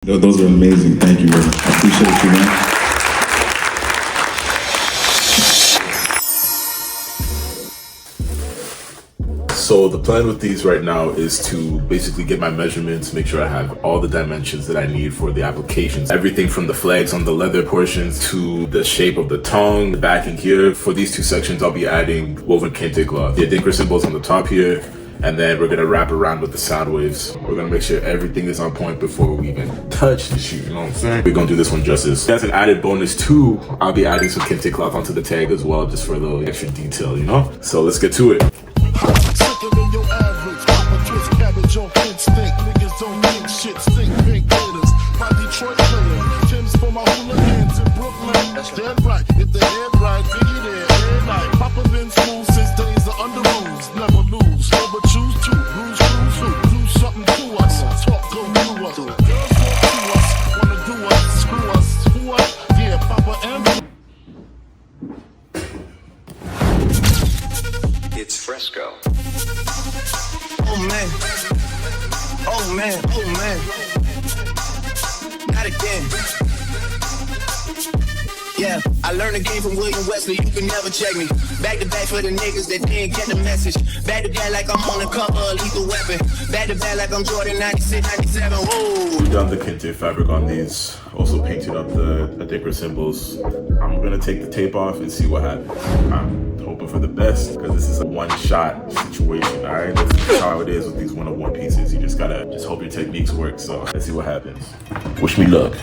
Those are amazing. Thank you very much. I appreciate you, man. So the plan with these right now is to basically get my measurements, make sure I have all the dimensions that I need for the applications. Everything from the flags on the leather portions to the shape of the tongue, the backing here. For these two sections, I'll be adding woven Kente cloth. The Adinkra symbols on the top here, and then we're gonna wrap around with the sound waves. We're gonna make sure everything is on point before we even touch the shoe, you know what I'm saying? We're gonna do this one justice. As an added bonus too, I'll be adding some Kente cloth onto the tag as well, just for a little extra detail, you know? So let's get to it. It's fresco. Oh man. Oh man. Oh man. Not again. Yeah, I learned the game from William Wesley. You can never check me. Back to back for the niggas that didn't get the message. Back to back like I'm on the cover of Lethal Weapon. Back to back like I'm Jordan 96, 97. Whoa. We've done the Kente fabric on these. Also painted up the Adinkra symbols. I'm gonna take the tape off and see what happens. I'm hoping for the best because this is a one-shot situation, all right? That's how it is with these one-on-one pieces. You just gotta hope your techniques work. So let's see what happens. Wish me luck.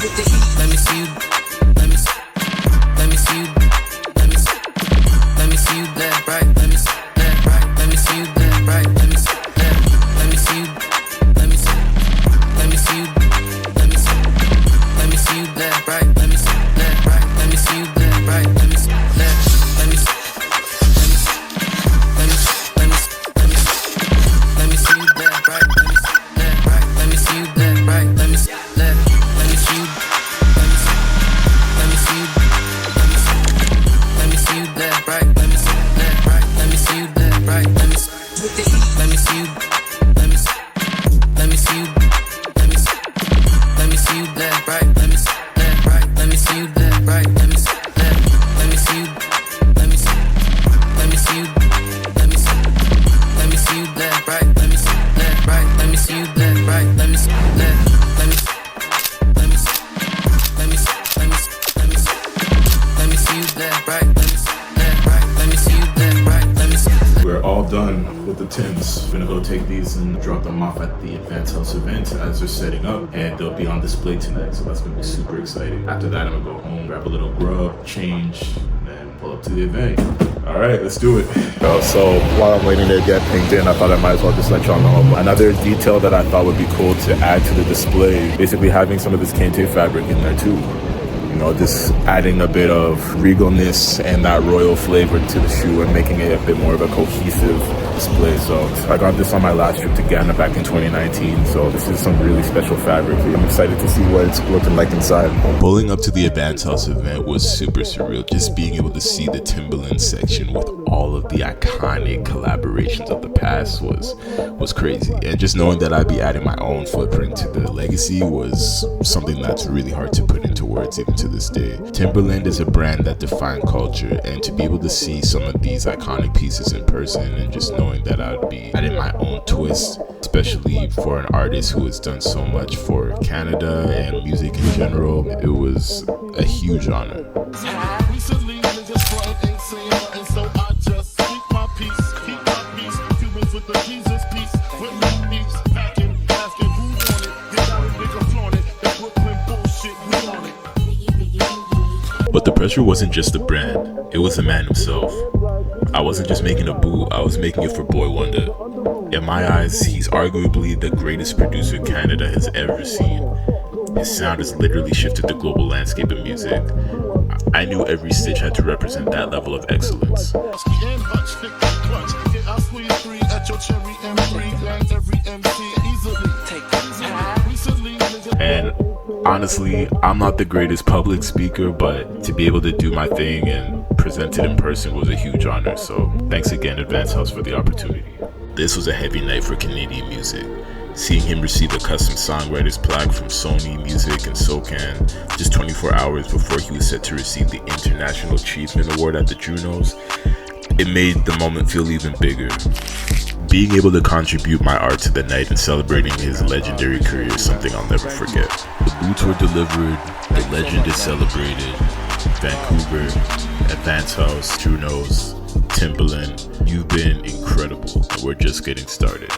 With the heat. Let me see you. Let me see you. Let me see you that right. Let me see that right. Let me see you that right. Let me see that. Let me see you. Let me see you. Let me see you that right. Let me see that right. Let me see you that right. Let me see that. Let me see you that right. Let me see that right. Let me see you that right. Let me see that. We're all done with the Tims. We're gonna go take these and drop them off at the Advanced House event as they're setting up, and they'll be on display tonight, so that's gonna be super exciting. After that, I'm gonna go home, grab a little grub, change, and then pull up to the event. All right, let's do it. So while I'm waiting to get painted in, I thought I might as well just let y'all know another detail that I thought would be cool to add to the display, basically having some of this Kente fabric in there too. You know, just adding a bit of regalness and that royal flavor to the shoe and making it a bit more of a cohesive display. So I got this on my last trip to Ghana back in 2019. So this is some really special fabric. I'm excited to see what it's looking like inside. Pulling up to the Advanced House event was super surreal. Just being able to see the Timberland section with all of the iconic collaborations of the past was crazy. And just knowing that I'd be adding my own footprint to the legacy was something that's really hard to put into words even to this day. Timberland is a brand that defined culture, and to be able to see some of these iconic pieces in person and just knowing that I'd be adding my own twist, especially for an artist who has done so much for Canada and music in general, it was a huge honor. But the pressure wasn't just the brand, it was the man himself. I wasn't just making a boot, I was making it for Boi-1da. In my eyes, he's arguably the greatest producer Canada has ever seen. His sound has literally shifted the global landscape of music. I knew every stitch had to represent that level of excellence. And honestly, I'm not the greatest public speaker, but to be able to do my thing and present it in person was a huge honor. So thanks again, Advance House, for the opportunity. This was a heavy night for Canadian music. Seeing him receive a custom songwriters plaque from Sony Music and SOCAN just 24 hours before he was set to receive the International Achievement Award at the Junos, it made the moment feel even bigger. Being able to contribute my art to the night and celebrating his legendary career is something I'll never forget. The boots were delivered, the legend is celebrated. Vancouver, Advance House, Junos, Timberland, you've been incredible. We're just getting started.